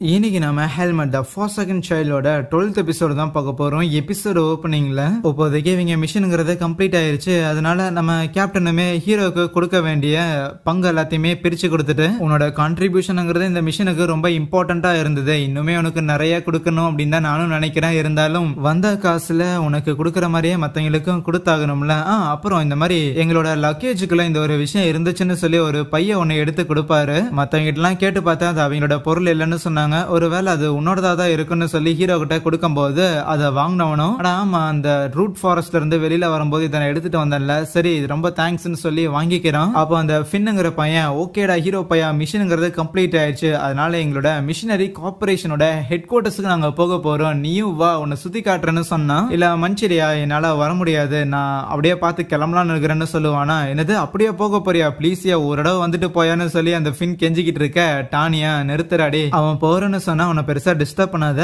இன்னைக்கு நம்ம ஹெல்மெட் த Forsaken சைல்டோட 12th episode தான் பார்க்க போறோம். எபிசோடு ஓப்பனிங்ல இப்போதைக்கு இவங்க மிஷனுங்கிறது கம்ப்ளீட் ஆயிருச்சு. அதனால நம்ம கேப்டனுமே ஹீரோக்கு கொடுக்க வேண்டிய பங்கு எல்லாத்தையுமே பிரிச்சு கொடுத்துட்டு உன்னோட கான்ட்ரிபியூஷனுங்கிறது இந்த மிஷனுக்கு ரொம்ப இம்பார்ட்டண்டா இருந்தது, இன்னுமே உனக்கு நிறைய கொடுக்கணும் அப்படின்னு தான் நானும் நினைக்கிறேன். இருந்தாலும் வந்த காசுல உனக்கு கொடுக்கற மாதிரியே மத்தவங்களுக்கும் கொடுத்தாகணும்ல. அப்புறம் இந்த மாதிரி எங்களோட லக்கேஜுக்குள்ள இந்த ஒரு விஷயம் இருந்துச்சுன்னு சொல்லி ஒரு பைய ஒன்னு எடுத்து கொடுப்பாரு. மத்தவங்க எல்லாம் கேட்டு பார்த்தா அது அவங்களோட பொருள் இல்லைன்னு சொன்னாங்க. ஒருவேளை அது உன்னோடதா தான் இருக்குன்னு சொல்லி ஹீரோ கிட்ட கொடுக்கும் போது அதை வாங்கினவனும் ஆமா அந்த ரூட் ஃபாரஸ்ட்ல இருந்து வெளியில வரும்போது இதை எடுத்துட்டு வந்தேன்ல, சரி ரொம்ப தேங்க்ஸ்ன்னு சொல்லி வாங்கிக்கிறான். அப்போ அந்த ஃபின்னுங்கிற பையன் ஓகேடா ஹீரோ பையா மிஷனுங்கிறது கம்ப்ளீட் ஆயிடுச்சு, அதனால எங்களோட மிஷனரி கார்பரேஷனோட ஹெட் குவார்டர்ஸ்க்கு நாங்க போக போறோம், நீயும் வா உன்னை சுத்தி காட்டுறேன்னு சொன்னா இல்ல மஞ்சிரியா என்னால வர முடியாது நான் அப்படியே பார்த்து கிளம்பலான்னு இருக்கிறேன்னு சொல்லுவானா. என்னது அப்படியே போக போறியா ப்ளீஸ்யா ஒரு தடவை வந்துட்டு போயான்னு சொல்லி அந்த ஃபின் கெஞ்சிக்கிட்டு இருக்க டானியா நிறுத்துறாடி. அவன் போறேன்னு சொன்னா உன்னை பெருசா டிஸ்டர்ப் பண்ணாத.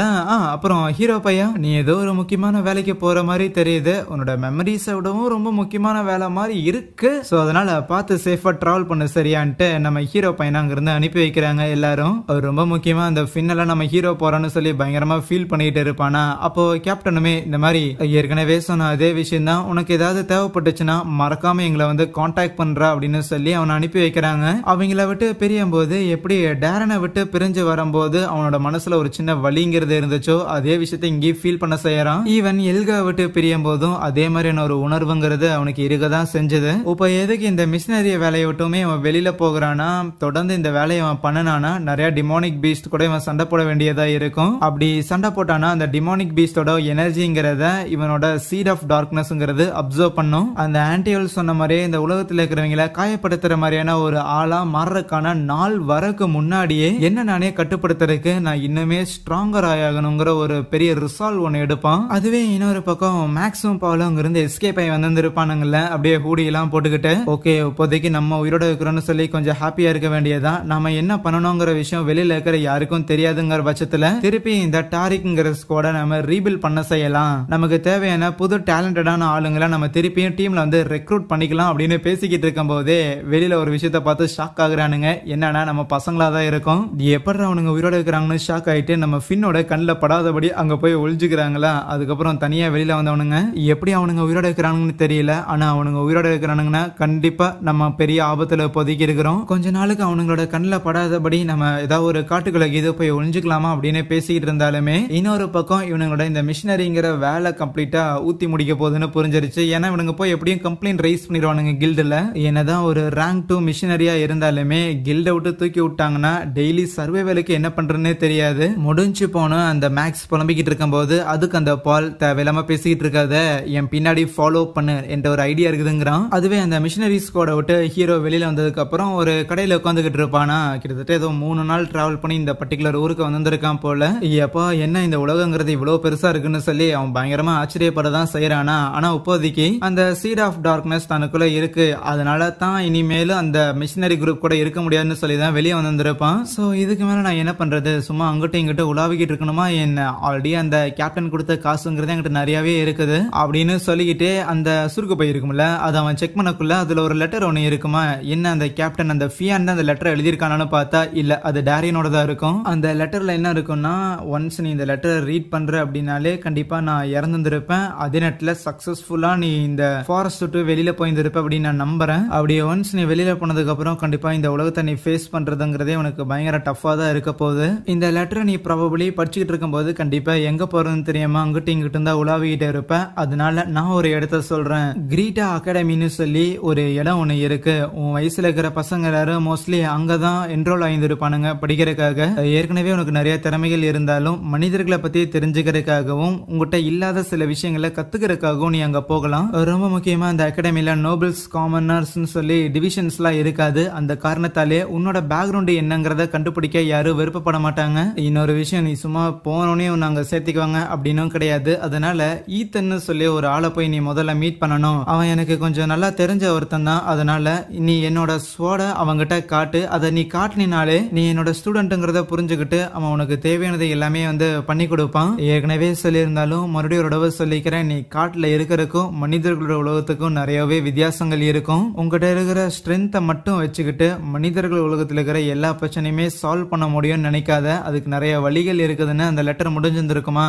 அப்புறம் ஹீரோ பையா நீ ஏதோ ஒரு முக்கியமான வேலைக்கு போற மாதிரி தெரியுது, உன்னோட மெமரிஸை விடவும் ரொம்ப முக்கியமான வேலை மாதிரி இருக்கு, சோ அதனால பார்த்து சேஃபா டிராவல் பண்ணு சரியான்ட்டு நம்ம ஹீரோ பையனை அங்கிருந்து அனுப்பி வைக்கிறாங்க எல்லாரும். அவர் ரொம்ப முக்கியமா அந்த ஃபின்னெல்லாம் நம்ம ஹீரோ போறான்னு சொல்லி பயங்கரமா ஃபீல் பண்ணிட்டு இருப்பானா. அப்போ கேப்டனுமே இந்த மாதிரி ஏற்கனவே சொன்ன அதே விஷயம் தான், உனக்கு ஏதாவது தேவைப்பட்டுச்சுன்னா மறக்காம எங்களை வந்து கான்டாக்ட் பண்றா அப்படின்னு சொல்லி அவனை அனுப்பி வைக்கிறாங்க. அவங்கள விட்டு பிரியும் போது எப்படி டேரனை விட்டு பிரிஞ்சு வரும்போது அவனோட மனசுல ஒரு சின்ன வலிங்கிறது இருந்துச்சோ அதே விஷயத்தை இங்கே ஃபீல் பண்ண செய்யறான். ஈவன் எல்கா விட்டு பிரியும் போதும் அதே மாதிரியான ஒரு உணர்வுங்கிறது அவனுக்கு இருக்கதான் செஞ்சது. இப்ப எதுக்கு இந்த மிஷினரி வேலையை விட்டுமே அவன் வெளியில போகிறானா, தொடர்ந்து இந்த வேலையை அவன் பண்ணனானா நிறைய டிமானிக் பீஸ்ட் கூட இவன் சண்டை போட வேண்டியதா இருக்கும். அப்படி சண்டை போட்டானா அந்த டிமானிக் பீஸ்டோட எனர்ஜிங்கிறத இவனோட சீட் ஆஃப் டார்க்னஸ்ங்கிறது அப்சர்வ் பண்ணும். அந்த ஆன்டிவல் சொன்ன மாதிரியே இந்த உலகத்தில் இருக்கிறவங்களை காயப்படுத்துற மாதிரியான ஒரு ஆளா மாறுறதுக்கான நாள் வரக்கு முன்னாடியே என்ன நானே கட்டுப்படுத்துறதுக்கு நான் இன்னுமே ஸ்ட்ராங்கர் ஆகணுங்கிற ஒரு பெரிய ரிசால்வ் ஒன்னு எடுப்பான். அதுவே இன்னொரு பக்கம் மேக்ஸிமம் பாவலும் அங்கிருந்து எஸ்கேப் ஆகி வந்திருப்பானுங்கல்ல, அப்படியே ஹூடி எல்லாம் போட்டுக்கிட்டு ஓகே இப்போதைக்கு நம்ம உயிரோட இருக்கிறோம்னு சொல்லி கொஞ்சம் ஹாப்பியா இருக்க வேண்டியதான். நம்ம என்ன பண்ணணுங்கிற விஷயம் வெளியில இருக்கிற யாருக்கும் தெரியாதுங்கிற பட்சத்துல திருப்பி இந்த டாரிக்ங்கிற ஸ்குவாட நம்ம ரீபில்ட் பண்ண செய்யலாம், நமக்கு தேவையான புது டேலண்டடான ஆளுங்களை நம்ம திருப்பியும் டீம்ல வந்து ரெக்ரூட் பண்ணிக்கலாம் அப்படின்னு பேசிக்கிட்டு இருக்கும் போதே வெளியில ஒரு விஷயத்த பார்த்து ஷாக் ஆகுறானுங்க. என்னன்னா நம்ம பசங்களா தான் இருக்கும், எப்படி அவனுங்க உயிரோட இருக்கிறாங்கன்னு ஷாக் ஆயிட்டு நம்ம ஃபின்னோட கண்ணில் படாதபடி அங்க போய் ஒழிஞ்சுக்கிறாங்களா. அதுக்கப்புறம் தனியா வெளியில வந்தவனுங்க எப்படி அவனுங்க உயிரோட இருக்கிறாங்கன்னு தெரியல, ஆனா அவனுங்க உயிரோட இருக்கிறானுங்கன்னா கண்டிப்பா நம்ம பெரிய ஆபத்துல பொதுக்கி இருக்கிறோம். கொஞ்ச நாளுக்கு அவனுங்களோட கண்ணில் படாதபடி நம்ம ஏதாவது ஒரு காட்டுக்குள்ள இது போய் ஒழிஞ்சுக்கலாமா அப்படின்னு பேசிக்கிட்டு இருந்தாலுமே இன்னொரு பக்கம் இவனுங்களோட இந்த மிஷினரிங்கிற வேலை கம்ப்ளீட்டா ஊத்தி முடிக்க போகுதுன்னு புரிஞ்சிருச்சு. ஏன்னா இவனுங்க போய் எப்படியும் கம்ப்ளைண்ட் ரைஸ் பண்ணிடுவானுங்க கில்டுல. என்னதான் ஒரு ரேங்க் 2 மிஷினரியா இருந்தாலுமே கில்ட விட்டு தூக்கி விட்டாங்கன்னா டெய்லி சர்வைவலுக்கு என்ன பண்றதுன்னே தெரியாது. முடிஞ்சு போன அந்த மேக்ஸ் புலம்பிக்கிட்டு இருக்கும் போது அதுக்கு அந்த பால் தேவையில்லாம பேசிக்கிட்டு இருக்காத என் பின்னாடி ஃபாலோ பண்ணு என்ற ஒரு ஐடியா இருக்குதுங்கிறான். அதுவே அந்த மிஷினரி ஸ்குவாட விட்டு ஹீரோ வெளியில வந்ததுக்கு அப்புறம் ஒரு கடையில உட்காந்துக்கிட்டு இருப்பானா. கிட்டத்தட்ட ஏதோ 3 நாள் டிராவல் பண்ணி இந்த பர்டிகுலர் ஊருக்கு வந்திருக்கான் போல. எப்பா என்ன இந்த உலகங்கிறது இவ்வளவு பெருசா இருக்குன்னு சொல்லி அவன் பயங்கரமா ஆச்சரியப்படதான் செய்யறானா. ஆனா இப்போதைக்கு அந்த சீட் ஆஃப் டார்க்னஸ் தனக்குள்ள இருக்கு, அதனால தான் இனிமேலும் அந்த மிஷினரி குரூப் கூட இருக்க முடியாதுன்னு சொல்லி தான் வெளியே வந்திருப்பான். சோ இதுக்கு மேல நான் என்ன பண்றது, சும்மா அங்கிட்ட இங்கிட்ட உலாவிக்கிட்டு இருக்கணுமா என்ன, ஆல்ரெடி அந்த கேப்டன் கொடுத்த காசுங்கிறது என்கிட்ட நிறையவே இருக்குது அப்படின்னு சொல்லிக்கிட்டே அந்த சுருக்கு பை இருக்கும்ல அதை அவன் செக் பண்ணக்குள்ள அதுல ஒரு லெட்டர் ஒன்னு இருக்குமா. என்ன அந்த கேப்டன் அந்த ஃபியான் அந்த லெட்டர் எழுதியிருக்கானு பார்த்தா இல்ல அது டேரியனோட தான் இருக்கும். அந்த லெட்டர்ல என்ன இருக்கும்னா, ஒன்ஸ் நீ இந்த லெட்டர் ரீட் பண்ற அப்படின்னாலே கண்டிப்பா நான் இறந்துருப்பேன், அதே நேரத்துல சக்சஸ்ஃபுல்லா நீ இந்த ஃபாரஸ்ட் விட்டு வெளியில போயிருந்திருப்ப அப்படின்னு நான் நம்புறேன். அப்படியே ஒன்ஸ் நீ வெளியில போனதுக்கு அப்புறம் கண்டிப்பா இந்த உலகத்தை நீ ஃபேஸ் பண்றதுங்கிறதே உனக்கு பயங்கர டஃபா தான் இருக்க போகுது. இந்த லெட்டரை நீ ப்ராபபிலி படிச்சுக்கிட்டு இருக்கும்போது கண்டிப்பா எங்க போறதுன்னு தெரியாம அங்கிட்ட இங்கிட்ட இருந்தா உலாவிக்கிட்டே இருப்ப. அதனால நான் ஒரு இடத்த சொல்றேன், கிரீட்டா அகாடமின்னு சொல்லி ஒரு இடம் ஒண்ணு இருக்கு. உன் வயசுல இருக்கிற பசங்க எல்லாரும் மோஸ்ட்லி அங்கதான் என்ரோல் ஆயிருப்பானுங்க படிக்கிறதுக்காக. ஏற்கனவே உனக்கு நிறைய திறமைகள் இருந்தாலும் மனிதர்களை பத்தி தெரிஞ்சுக்கிறதுக்காகவும் உங்ககிட்ட இல்லாத சில விஷயங்களை கத்துக்கிறதுக்காகவும் நீ அங்க போகலாம். ரொம்ப முக்கியமா அந்த அகாடமில நோபல்ஸ் காமனர்ஸ் சொல்லி டிவிஷன்ஸ் எல்லாம் இருக்காது. அந்த காரணத்தாலே உன்னோட பேக்ரவுண்ட் என்னங்கிறத கண்டுபிடிக்க யாரும் விருப்பப்பட மாட்டாங்க. இன்னொரு விஷயம், நீ சும்மா போனோடனே நாங்க சேர்த்துக்குவாங்க அப்படின்னும் கிடையாது. அதனால ஈத்தன்னு சொல்லி ஒரு ஆளை போய் நீ முதல்ல மீட் பண்ணணும். அவன் எனக்கு கொஞ்சம் நல்லா தெரிஞ்ச ஒருத்தன் தான். அதனால நீ என்னோட ஸ்வாட அவங்கிட்ட காட்டு, அதை நீ காட்டினாலே நீ என்னோட ஸ்டூடெண்ட்ங்கிறத புரிஞ்சுக்கிட்டு அவன் உனக்கு தேவையானது எல்லாமே வந்து பண்ணி கொடுப்பான். ஏற்கனவே சொல்லியிருந்தாலும் மறுபடியும் ஒரு தடவை சொல்லிக்கிறேன், நீ காட்டுல இருக்கிறதுக்கும் மனிதர்களோட உலகத்துக்கும் நிறையவே வித்தியாசங்கள் இருக்கும். உங்ககிட்ட இருக்கிற ஸ்ட்ரென்த்தை மட்டும் வச்சுக்கிட்டு மனிதர்கள் உலகத்தில் இருக்கிற எல்லா பிரச்சனையுமே சால்வ் பண்ண முடியும்னு நினைக்க நினைக்காத, அதுக்கு நிறைய வழிகள் இருக்குதுன்னு அந்த லெட்டர் முடிஞ்சிருந்திருக்குமா.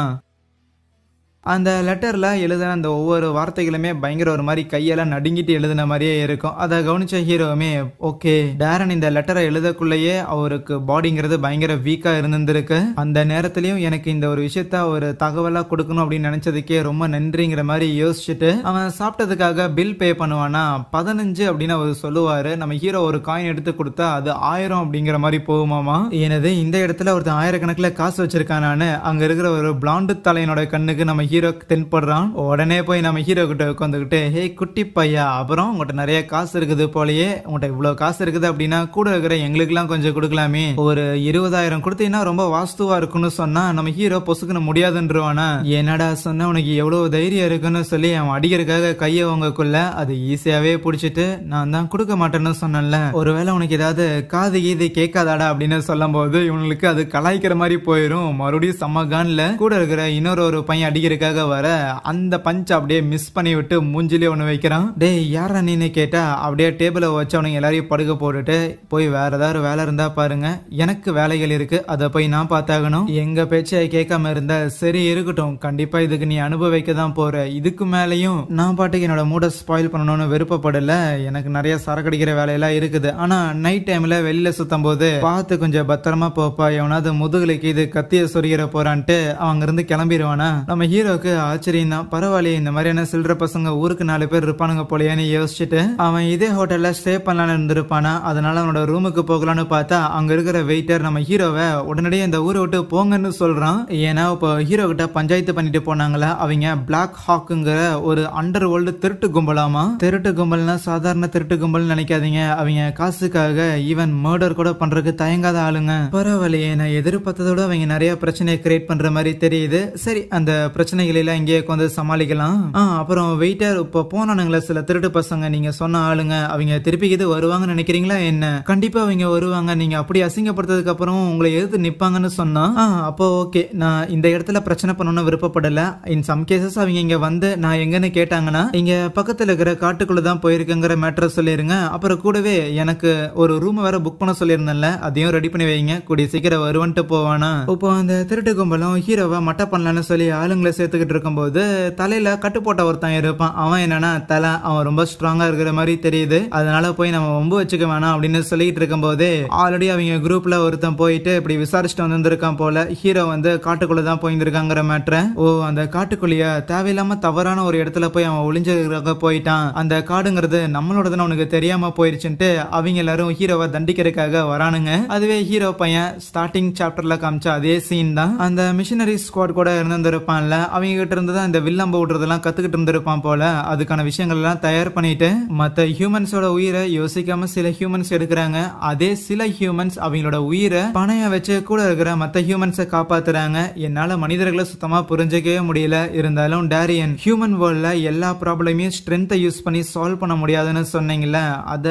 அந்த லெட்டர்ல எழுதின அந்த ஒவ்வொரு வார்த்தைகளுமே பயங்கர ஒரு மாதிரி கையெல்லாம் நடுங்கிட்டு எழுதின மாதிரியே இருக்கும். அதை கவனிச்ச ஹீரோவுமே ஓகே, டேரன் இந்த லெட்டரை எழுதக்குள்ளேயே அவருக்கு பாடிங்கிறது பயங்கர வீக்கா இருந்திருக்கு. அந்த நேரத்திலயும் எனக்கு இந்த ஒரு விஷயத்த ஒரு தகவலா கொடுக்கணும் அப்படின்னு நினைச்சதுக்கே ரொம்ப நன்றிங்கிற மாதிரி யோசிச்சுட்டு அவன் சாப்பிட்டதுக்காக பில் பே பண்ணுவானா 15 அப்படின்னு அவர் சொல்லுவாரு. நம்ம ஹீரோ ஒரு காயின் எடுத்து கொடுத்தா அது 1000 அப்படிங்கிற மாதிரி போகுமாமா. எனது இந்த இடத்துல ஒருத்தன் ஆயிரக்கணக்கில் காசு வச்சிருக்கானான்னு அங்க இருக்கிற ஒரு பிளாண்டு தலையனோட கண்ணுக்கு நம்ம ஹீரோ தென்படுறான். உடனே போய் நம்ம ஹீரோ கிட்ட உட்காந்துக்கிட்டு ஹே குட்டி பையா, அப்புறம் உங்கள்கிட்ட நிறைய காசு இருக்குது போலயே, உங்கள்கிட்ட இவ்வளவு காசு இருக்குது அப்படின்னா கூட இருக்கிற எங்களுக்கு எல்லாம் கொஞ்சம் கொடுக்கலாமே, ஒரு 20,000 கொடுத்தீங்கன்னா ரொம்ப வாஸ்துவா இருக்குன்னு சொன்னா நம்ம ஹீரோ பொசுக்குன்னு முடியாதுன்றவானா. என்னடா சொன்ன, உனக்கு எவ்வளவு தைரியம் இருக்குன்னு சொல்லி அவன் அடிக்கிறதுக்காக கையை உங்களுக்குள்ள அது ஈஸியாவே பிடிச்சிட்டு நான் தான் கொடுக்க மாட்டேன்னு சொன்னேன்ல, ஒருவேளை உனக்கு ஏதாவது காது கீது கேட்காதாடா அப்படின்னு சொல்லும் போது இவனுக்கு அது கலாய்க்கிற மாதிரி போயிரும். மறுபடியும் சம்மகான்ல கூட இருக்கிற இன்னொரு பையன் அடிக்கிறதுக்காக வர அந்த பஞ்ச் அப்படியே மிஸ் பண்ணி விட்டு மூஞ்சிலே ஒண்ணு வைக்கிறான். டேய் யாரா நீன்னு கேட்டா அப்படியே டேபிள வச்சு அவனுங்க எல்லாரையும் படுக்க போட்டுட்டு போய் வேற ஏதாவது வேலை இருந்தா பாருங்க, எனக்கு வேலைகள் இருக்கு, அதை போய் நான் பார்த்தாகணும், எங்க பேச்சை கேட்காம இருந்தா சரி இருக்கட்டும், கண்டிப்பா இதுக்கு நீ அனுபவிக்க தான் போற, இதுக்கு மேலையும் நான் பாட்டுக்கு என்னோட மூட ஸ்பாயில் பண்ணணும்னு விருப்பப்படல, எனக்கு நிறைய சரக்கடிக்கிற வேலையெல்லாம் இருக்குது, ஆனா நைட் டைம்ல வெளியில சுத்தம் போது பார்த்து கொஞ்சம் பத்திரமா போப்பா, எவனாவது முதுகுலைக்கு இது கத்திய சொருகிற போறான்ட்டு அவங்க இருந்து கிளம்பிடுவானா. நம்ம ஹீரோக்கு ஆச்சரியம் தான், பரவாயில்லையே இந்த மாதிரியான சில்லற பசங்க ஊருக்கு 4 பேர் இருப்பானுங்க போலையான்னு யோசிச்சுட்டு அவன் இதே ஹோட்டல்ல ஸ்டே பண்ணலான்னு இருந்திருப்பானா. அதனால அவனோட ரூமுக்கு போகலான்னு பார்த்தா அங்க இருக்கிற வெயிட்டர் நம்ம ஹீரோவை உடனடியே இந்த ஊரை விட்டு போங்கன்னு சொல்றான். ஏன்னா இப்போ ஹீரோ கிட்ட பஞ்சாயத்து பண்ணிட்டு போனாங்களா, அவங்க பிளாக் ஹாக்குங்கிற ஒரு அண்டர் வேர்ல்டு திருட்டு கும்பலாமா. திருட்டு கும்பல்னா சாதாரண திருட்டு கும்பல் நினைக்காதீங்க, அவங்க காசுக்காக ஈவன் மர்டர் கூட பண்றதுக்கு தயங்காத ஆளுங்க. பரவாயில்லையே, நான் எதிர்பார்த்ததோட அவங்க நிறைய பிரச்சனையை கிரியேட் பண்ற மாதிரி தெரியுது. சரி, அந்த பிரச்சனைகள் எல்லாம் இங்கே கொஞ்சம் சமாளிக்கலாம். அப்புறம் வெயிட்டர், இப்போ போனானுங்களா சில திருட்டு பசங்க, நீங்க சொன்ன ஆளுங்க, அவங்க திருப்பி இது வருவாங்கன்னு நினைக்கிறீங்களா என்ன? கண்டிப்பா அவங்க வருவாங்க, நீங்க அப்படி அசிங்கப்படுத்ததுக்கு அப்புறம் உங்களை எதிர்த்து நிப்பாங்கன்னு சொன்னா அப்போ ஓகே, நான் இந்த இடத்துல பிரச்சனை பண்ணணும்னு விருப்பப்படல. இன் சம் கேசஸ் அவங்க இங்க வந்து நான் எங்கன்னு கேட்டாங்கன்னா இங்க பக்கத்துல இருக்கிற காட்டுக்குள்ள தான் போயிருக்குங்கிற மேட்டரை சொல்லிருங்க. அப்புறம் கூடவே எனக்கு ஒரு ரூம் வேற புக் பண்ண சொல்லியிருந்தேன்ல, அதையும் ரெடி பண்ணி வைங்க, கூடிய சீக்கிரம் வருவன்ட்டு போவானா. இப்போ அந்த திருட்டு கும்பலும் ஹீரோவை மட்டை பண்ணலான்னு சொல்லி ஆளுங்களை சேர்த்துக்கிட்டு இருக்கும்போது தலையில கட்டு போட்ட ஒருத்தன் இருப்பான். அவன் என்னன்னா தலை அவன் ரொம்ப ஸ்ட்ராங்கா இருக்கிற மாதிரி தெரியுது, அதனால போய் நம்ம வம்பு வச்சுக்க வேணாம் அப்படின்னு சொல்லிட்டு இருக்கும் போதே ஆல்ரெடி அவங்க குரூப்ல ஒருத்தன் போயிட்டு இப்படி விசாரிச்சுட்டு வந்திருக்கான் போல, ஹீரோ வந்து காட்டுக்குள்ளதான் போயிருக்காங்கிற மேட்ரை. ஓ, அந்த காட்டுக்குள்ளிய தேவையில்லாம தவறான ஒரு இடத்துல போய் அவன் ஒளிஞ்சிருக்க போயிட்டான், அந்த காடுங்கிறது நம்மளோடதுன்னு அவனுக்கு தெரியாம போயிருச்சுன்ட்டு அவங்க எல்லாரும் ஹீரோவை தண்டிக்கிறதுக்காக வரானுங்க. அதுவே ஹீரோ பையன் ஸ்டார்டிங் சாப்டர்ல காமிச்ச அதே சீன் தான். அந்த மிஷனரி ஸ்குவாட் கூட இருந்திருப்பான்ல, அவங்க கிட்ட இருந்துதான் இந்த வில்லம்ப விடுறதெல்லாம் கத்துக்கிட்டு இருந்திருப்பான் போல, அதுக்கான விஷயங்கள் எல்லாம் தயார் பண்ணிட்டு மத்த ஹியூமன்ஸோட உயிரை யோசிக்காம சில ஹியூமன்ஸ் எடுக்கிறாங்க. அதே சில ஹியூமன்ஸ் அவங்களோட உயிரை பணைய வச்சு கூட இருக்கிற மத்த ஹியூமன்ஸை காப்பாத்துறாங்க. என்னால மனிதர்களை சுத்தமா புரிஞ்சுக்கவே முடியல. இருந்தாலும் டேரியன், ஹியூமன் வேர்ல்ட்ல எல்லா ப்ராப்ளமையும் ஸ்ட்ரென்த்தை யூஸ் பண்ணி சால்வ் பண்ண முடியாதுன்னு சொன்னீங்கல்ல, அத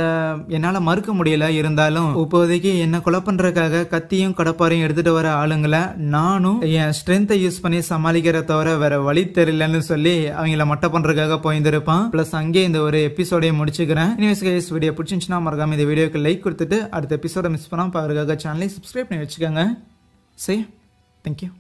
என்னால மறுக்க முடியல. இருந்தாலும் இப்போதைக்கு என்ன கொலை பண்றதுக்காக கத்தியும் கடப்பாரையும் எடுத்துட்டு வர ஆளுங்களை நானும் என் ஸ்ட்ரென்த்தை யூஸ் பண்ணி சமாளிக்கிற தவிர வேற வழி தெரியலன்னு சொல்லி அவங்கள மட்டை பண்றதுக்காக போயிருந்திருப்பான். பிளஸ் அங்கே இந்த ஒரு எபிசோடை முடிச்சுக்கிறேன். வீடியோ பிடிச்சிருந்துச்சுன்னா மறக்காம இந்த வீடியோக்கு லைக் கொடுத்துட்டு அடுத்த எபிசோட மிஸ் பண்ணாம பாருக்காக சேனலை சப்ஸ்கிரைப் பண்ணி வச்சுக்கோங்க. சரி, தேங்க்யூ.